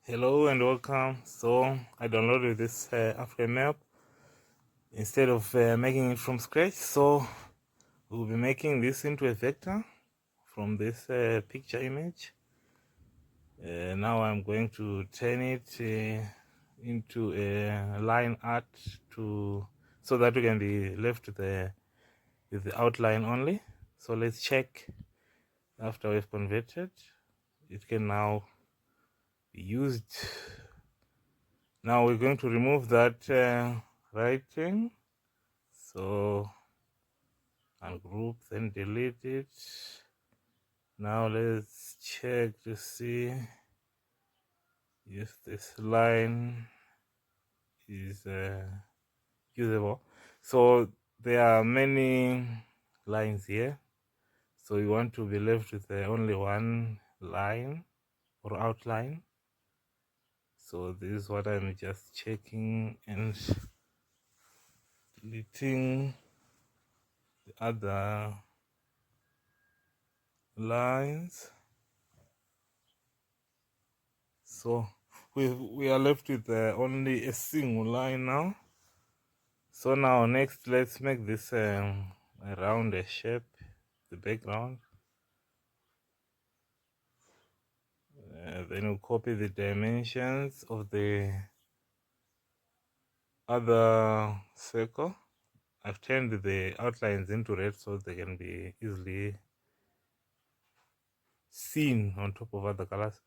Hello and welcome. So I downloaded this African map instead of making it from scratch. So we'll be making this into a vector from this picture image. Now I'm going to turn it into a line art so that we can be left with the outline only. So let's check after we've converted. It can now be used. Now we're going to remove that writing. So ungroup, then delete it. Now let's check to see if this line is usable. So there are many lines here. So you want to be left with only one line or outline. So this is what I'm just checking and deleting the other lines. So we are left with only a single line now. So now next let's make this around a shape, the background. Then we'll copy the dimensions of the other circle. I've turned the outlines into red so they can be easily seen on top of other colors.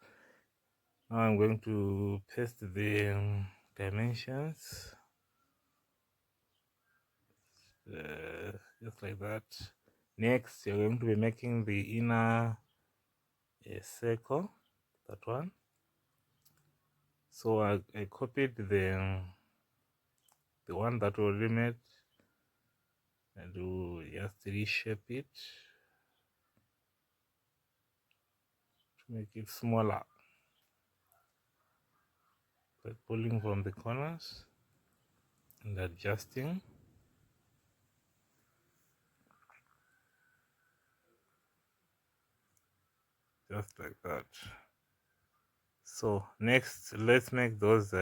Now I'm going to paste the dimensions just like that. Next, you're going to be making the inner circle, that one. So I copied the one that we already made and we'll just reshape it to make it smaller by pulling from the corners and adjusting. Just like that. So next, let's make those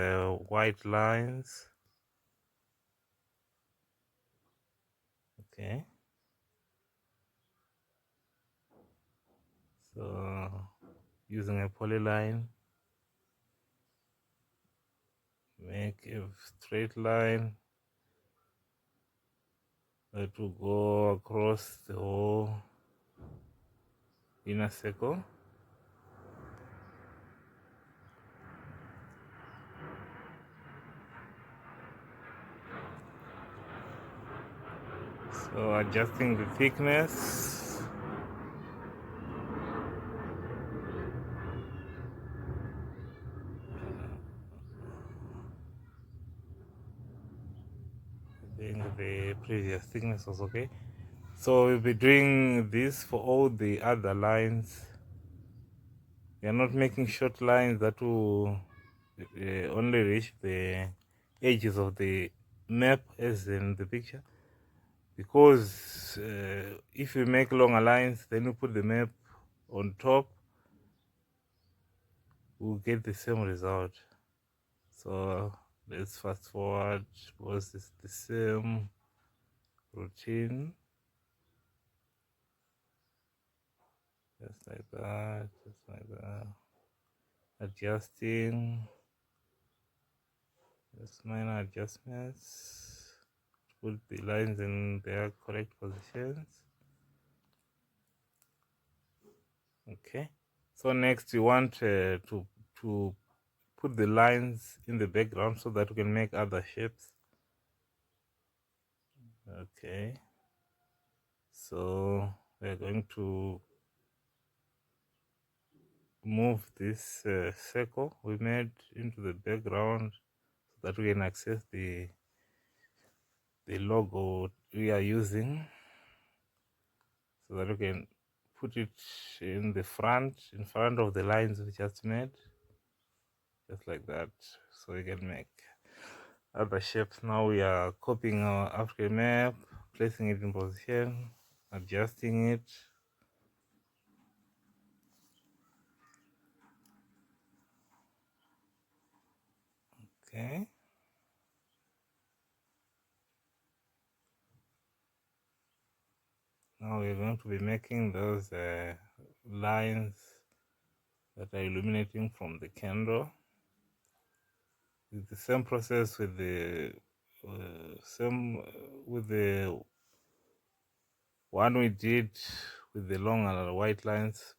white lines. Okay. So using a polyline, make a straight line that will go across the whole inner circle. So adjusting the thickness. I think the previous thickness was okay. So we'll be doing this for all the other lines. We are not making short lines that will only reach the edges of the map as in the picture. Because if you make longer lines, then you put the map on top, we'll get the same result. So let's fast forward because it's the same routine. Just like that, just like that. Adjusting, just minor adjustments to put the lines in their correct positions. Okay. So next we want to put the lines in the background so that we can make other shapes. Okay, so we're going to move this circle we made into the background so that we can access the logo we are using, so that we can put it in front of the lines we just made, just like that, so we can make other shapes. Now we are copying our African map, placing it in position, adjusting it. Now we're going to be making those lines that are illuminating from the candle. It's the same process with the one we did with the long and white lines.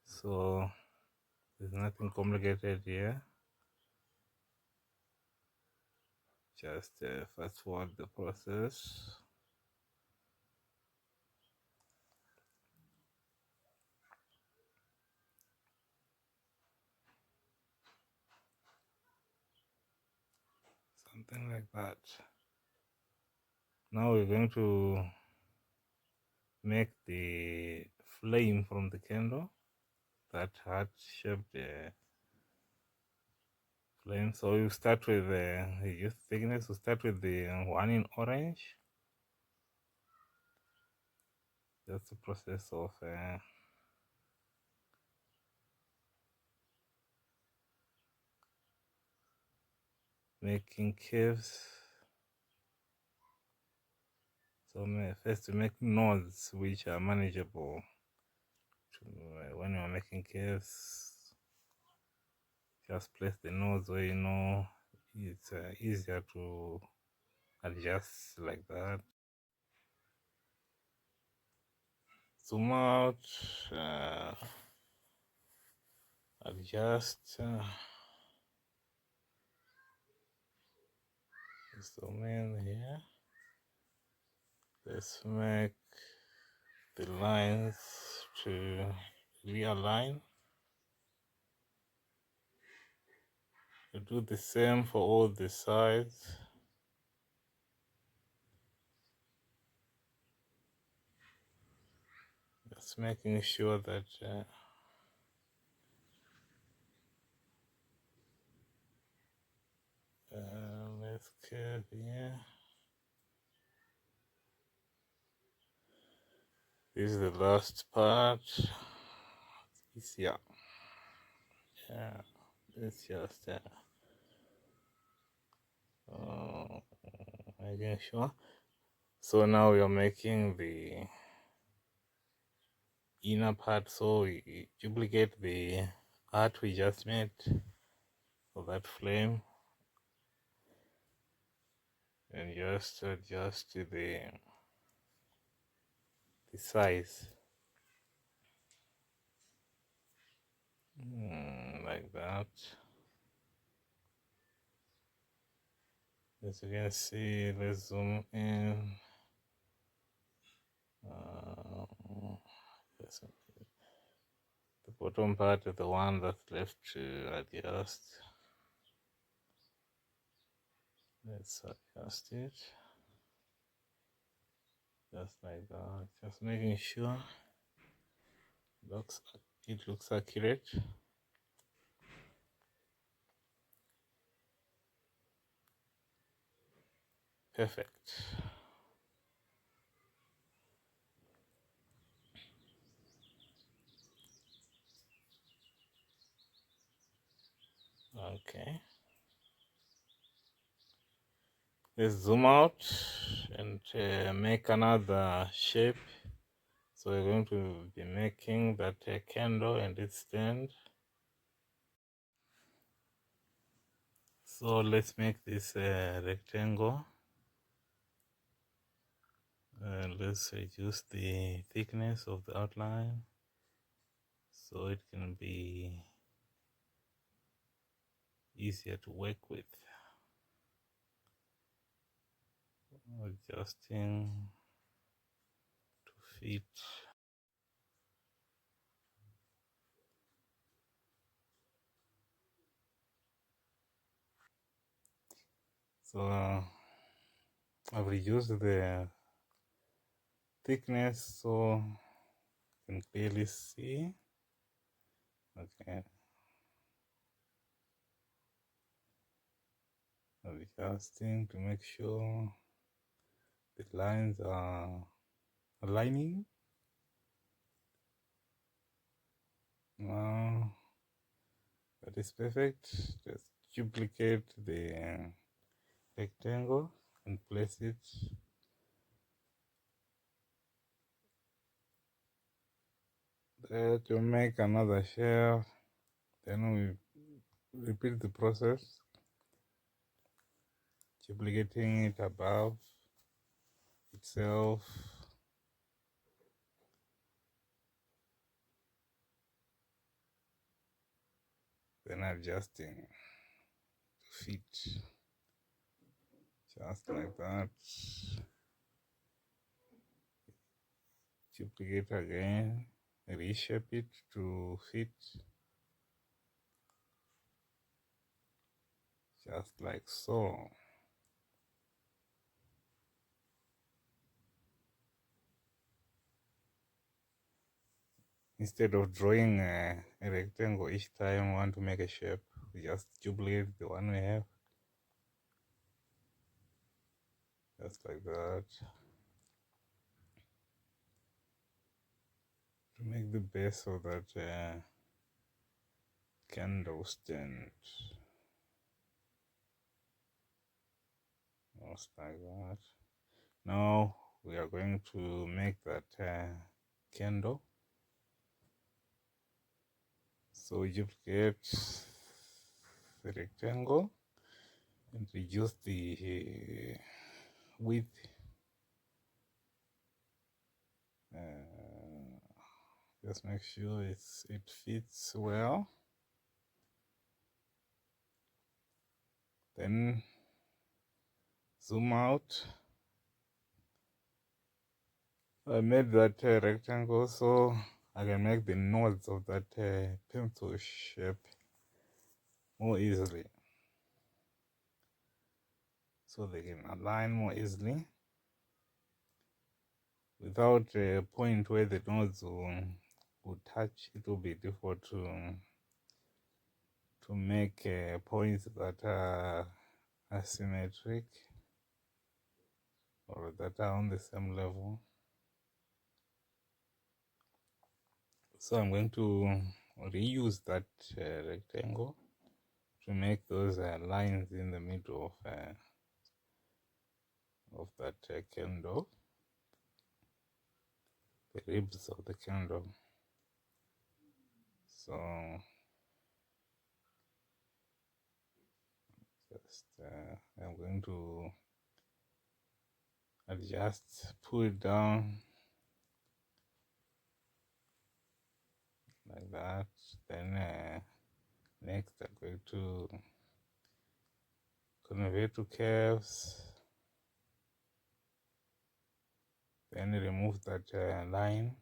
So there's nothing complicated here. Just fast forward the process. Something like that. Now we're going to make the flame from the candle, that heart-shaped flame. So you start with use thickness. We start with the one in orange. That's the process of making caves. So first to make nodes which are manageable when you're making caves. Just place the nodes where you know it's easier to adjust, like that. Zoom out, adjust, zoom in here. Let's make the lines to realign. You do the same for all the sides. Just making sure that let's curve here. This is the last part. Easier. Yeah, it's just making sure. So now we are making the inner part, so we duplicate the art we just made for that flame and just adjust the size like that. As you can see, let's zoom in. The bottom part is the one that's left to adjust. Let's adjust it just like that, just making sure it looks accurate. Perfect. Okay, let's zoom out and make another shape. So we're going to be making that candle and its stand. So let's make this rectangle. Let's reduce the thickness of the outline so it can be easier to work with. Adjusting to fit. So I've reduced the thickness so you can clearly see. Okay, adjusting to make sure the lines are aligning. Now that is perfect. Just duplicate the rectangle and place it to make another shelf. Then we repeat the process, duplicating it above itself. Then adjusting to fit, just like that. Duplicate again, reshape it to fit, just like so. Instead of drawing a rectangle each time we want to make a shape, we just duplicate the one we have, just like that, to make the base of that candle stand, just like that. Now we are going to make that candle. So we duplicate the rectangle and reduce the width. Just make sure it fits well. Then zoom out. I made that rectangle so I can make the nodes of that pencil shape more easily, so they can align more easily without a point where the nodes will touch. It will be difficult to make points that are asymmetric or that are on the same level. So I'm going to reuse that rectangle to make those lines in the middle of that candle, the ribs of the candle. So just I'm going to adjust, pull it down like that. Then next I'm going to convert to curves, then remove that line.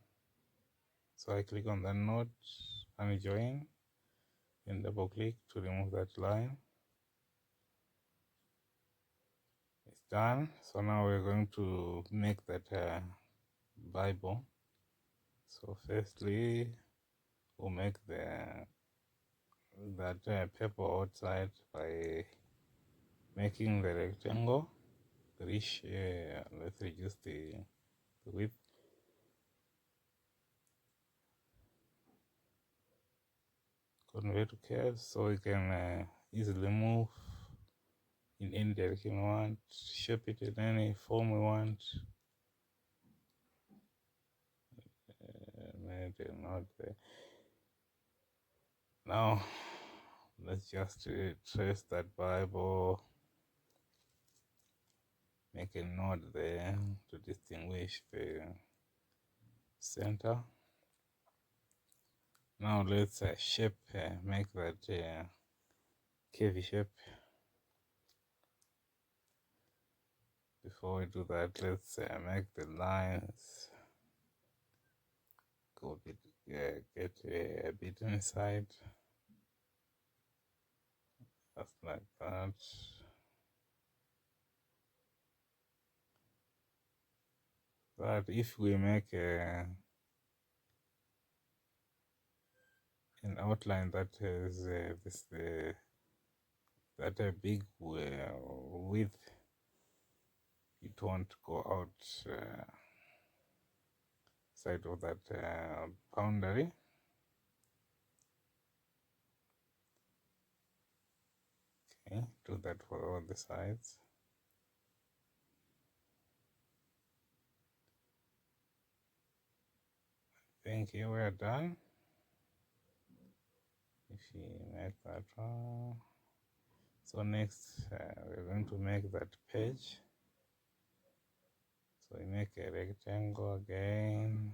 So I click on that node and join, and double click to remove that line. It's done. So now we're going to make that Bible. So firstly we'll make that paper outside by making the rectangle. Let's reduce the width. Convert to curves so we can easily move in any direction we want, shape it in any form we want. Maybe not there. Now let's just trace that Bible, make a node there to distinguish the center. Now let's shape, make that curvy shape. Before we do that, let's make the lines go a bit, get a bit inside, just like that. But if we make an outline that has that a big width, it won't go out side of that boundary. Okay, do that for all the sides. think here we're done. If you make that one, so next we're going to make that page. So we make a rectangle again,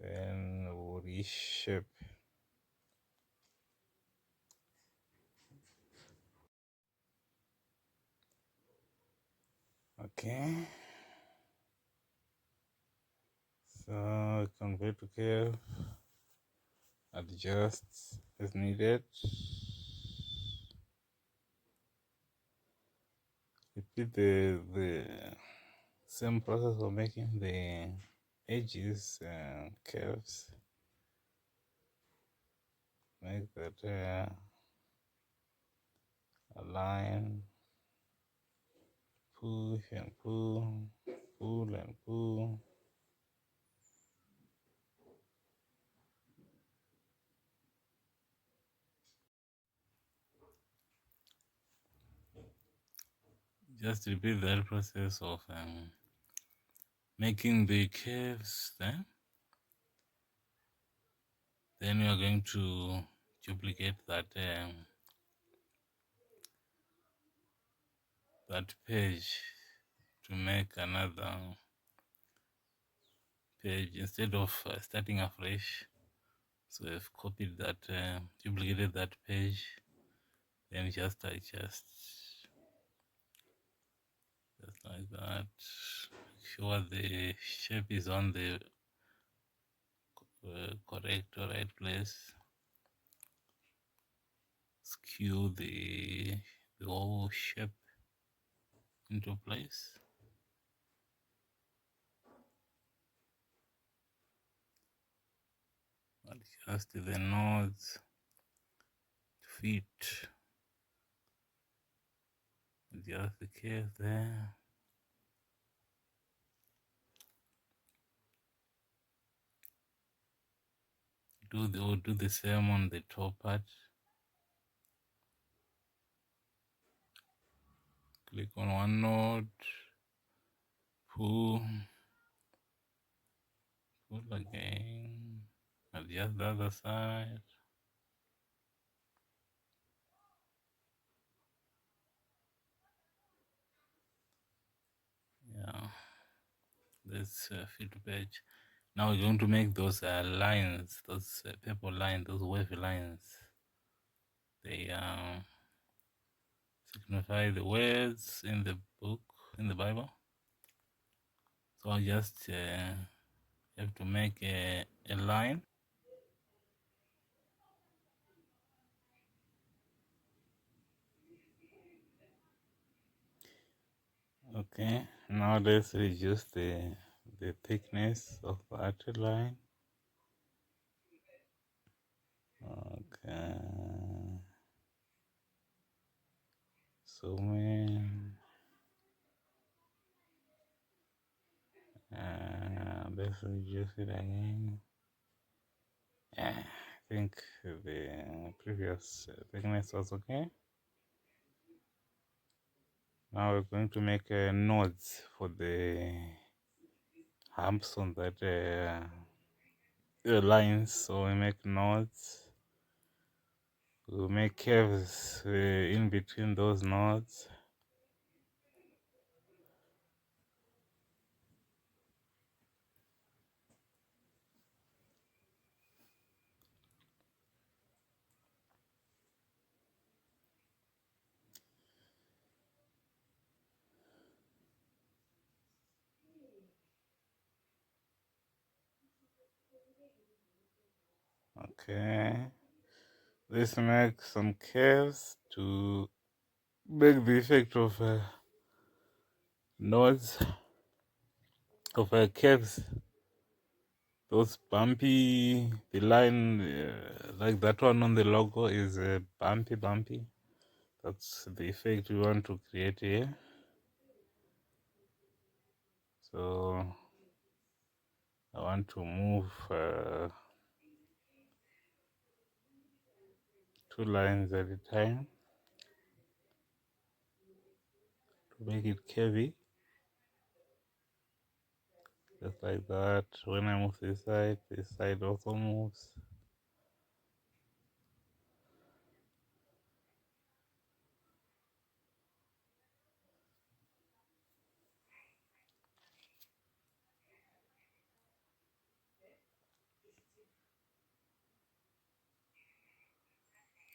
then we'll reshape. Okay, so convert to curve, adjust as needed. Repeat the same process of making the edges curves. Make that align, push and pull, pull and pull. Just repeat that process of making the curves. Then we are going to duplicate that that page to make another page instead of starting afresh. So I've copied that, duplicated that page, then just adjust just like that. Make sure the shape is on the correct or right place. Skew the whole shape into place. Adjust the nodes, feet, adjust the curve there. Do the same on the top part. Click on one node, pull again, adjust the other side. Yeah, this fit page. Now we're going to make those lines, those purple lines, those wavy lines. They signify the words in the book, in the Bible. So I just have to make a line. Okay, now let's reduce the thickness of that line. Okay, zoom in. Let's reduce it again. I think the previous thickness was okay. Now we're going to make nodes for the humps on that lines. So we make nodes. We'll make curves in between those nodes. Okay, let's make some curves to make the effect of nodes of curves. Those bumpy, the line like that one on the logo is bumpy. That's the effect we want to create here. So I want to move 2 lines at a time to make it curvy. just like that. When I move this side also moves.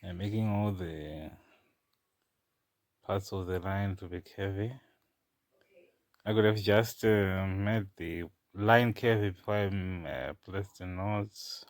I'm making all the parts of the line to be curvy. I could have just made the line curvy before I placed the nodes.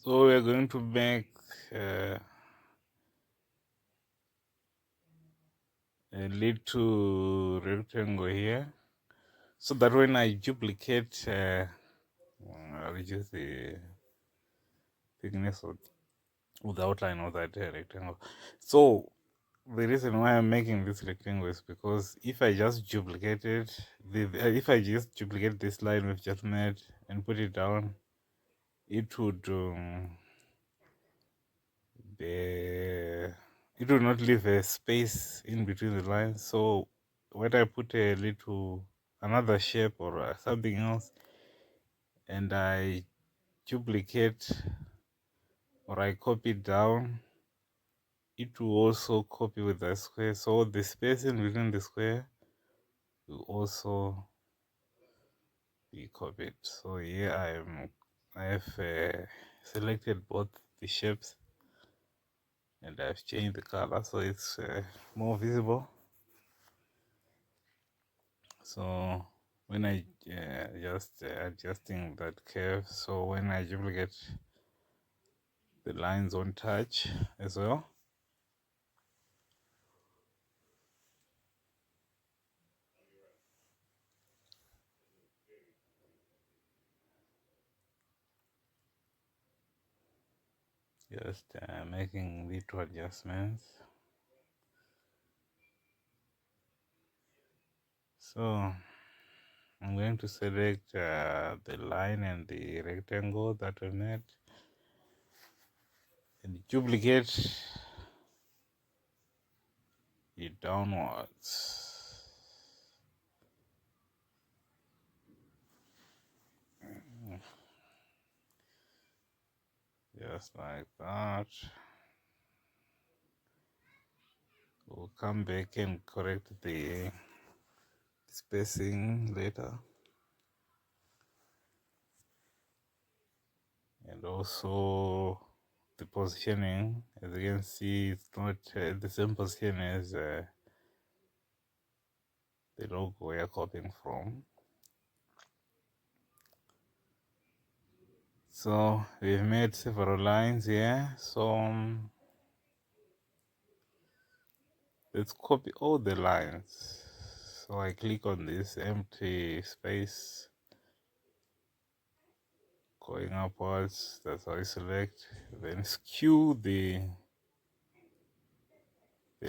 So we're going to make a little rectangle here, so that when I duplicate, I'll reduce the thickness of the outline of that rectangle. So the reason why I'm making this rectangle is because if I just duplicate it, if I just duplicate this line we've just made and put it down, it would it will not leave a space in between the lines. So when I put a little another shape or something else, and I duplicate or I copy it down, it will also copy with the square. So the space in between the square will also be copied. So here I have selected both the shapes, and I've changed the color so it's more visible. So when I just adjusting that curve, so when I duplicate, the lines won't touch as well. Just making little adjustments. So I'm going to select the line and the rectangle that we made and duplicate it downwards. Just like that. We'll come back and correct the spacing later. And also the positioning, as you can see, it's not the same position as the logo we are copying from. So we've made several lines here, so let's copy all the lines. So I click on this empty space going upwards, that's how I select, then skew the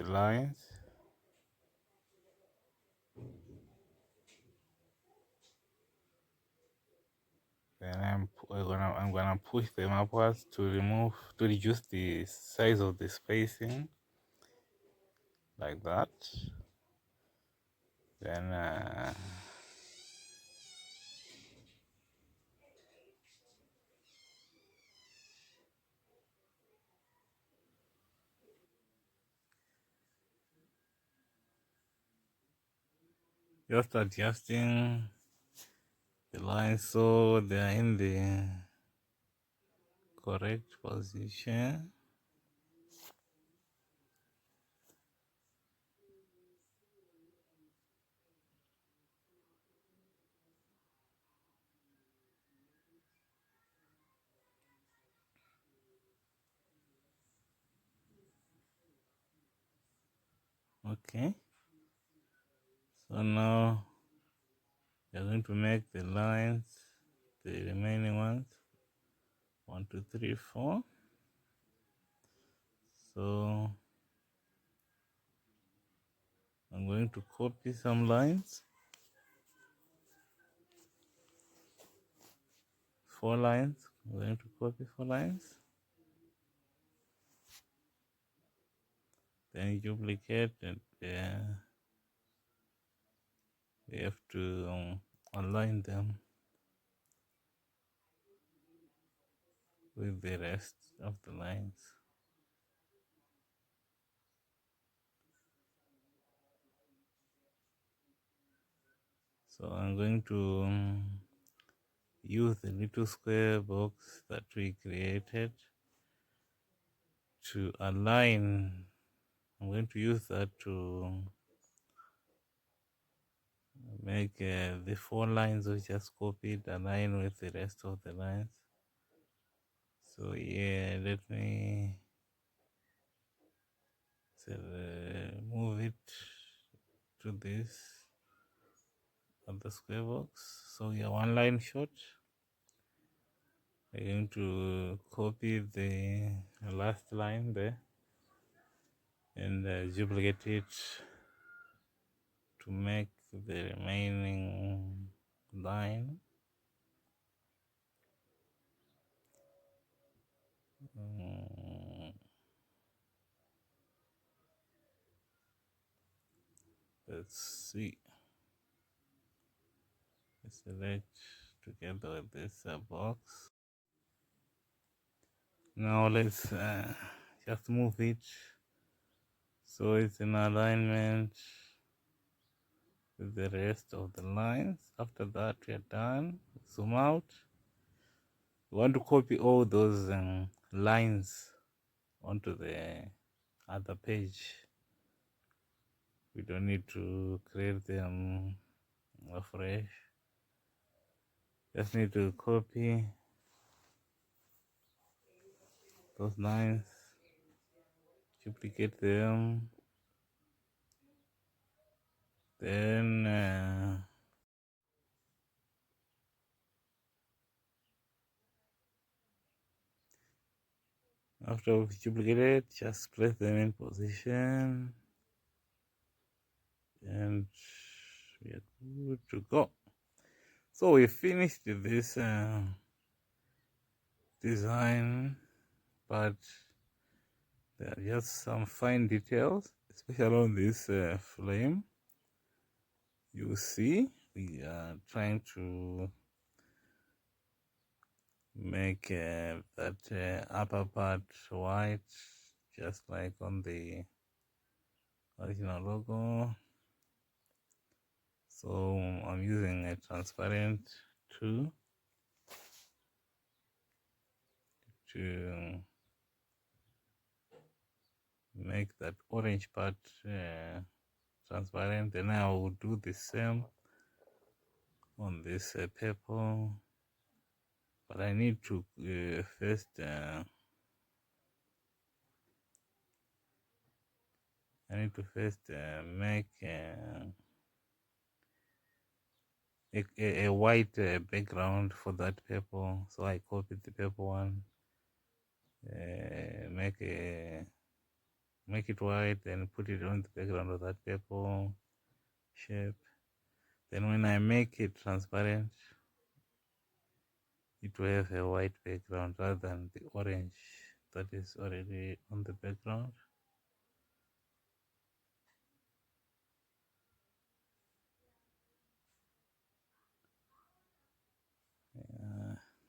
lines. Then I'm gonna push them upwards to reduce the size of the spacing, like that. Then just adjusting the lines so they are in the correct position. Okay, so now you're going to make the lines, the remaining ones, 1 2 3 4. So I'm going to copy some lines, 4 lines. I'm going to copy 4 lines, then duplicate, and we have to align them with the rest of the lines. So I'm going to use the little square box that we created to align. I'm going to use that to make the 4 lines we just copied align with the rest of the lines. So yeah, let me move it to this other square box. So yeah, 1 line short. I'm going to copy the last line there and duplicate it to make the remaining line. Let's see. Select together with this box. Now let's just move it so it's in alignment with the rest of the lines. After that, we are done. Zoom out. We want to copy all those lines onto the other page. We don't need to create them afresh. Just need to copy those lines, duplicate them, then after we've duplicated, just place them in position and we are good to go. So we finished this design, but there are just some fine details, especially on this flame. You see, we are trying to make that upper part white, just like on the original logo. So I'm using a transparent tool to make that orange part transparent. Then I will do the same on this purple, but I need to first make a white background for that purple. So I copied the purple one, make it white, then put it on the background of that purple shape. Then when I make it transparent, it will have a white background rather than the orange that is already on the background.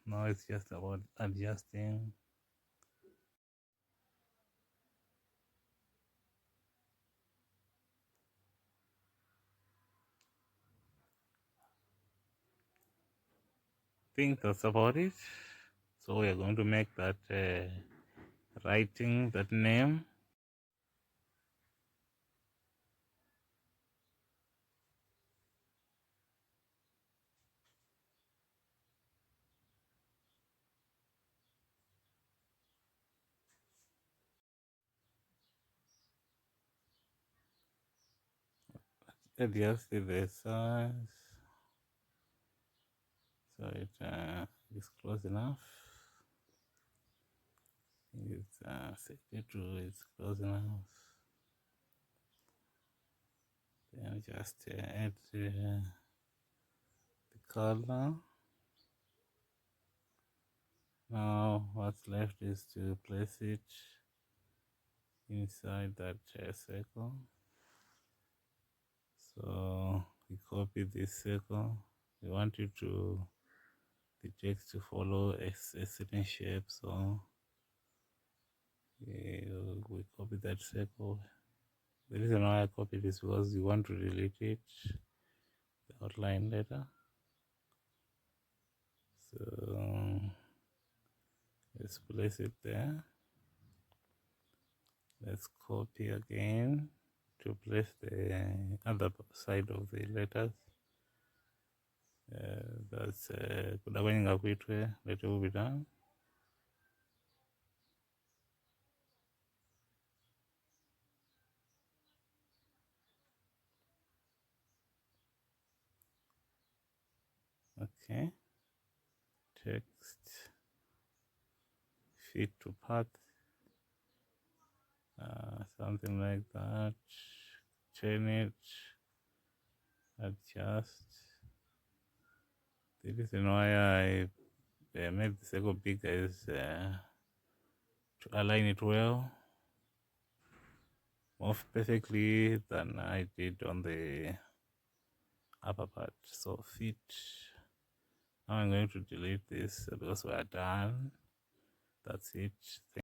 Now it's just about adjusting. I think that's about it. So we are going to make that writing, that name. Adjust the size so it is close enough. It's set it to it's close enough. Then just add the color. Now what's left is to place it inside that circle. So we copy this circle. We want you to the text to follow a certain shape. So we copy that circle. The reason why I copied is because you want to delete it, the outline later. So let's place it there. Let's copy again to place the other side of the letters. That's kudaganyinga kuitwe let it will be done. Okay, text fit to path, something like that. Chain it, adjust. The reason why I made the circle bigger is to align it well, more perfectly than I did on the upper part. So fit. Now I'm going to delete this because we are done. That's it.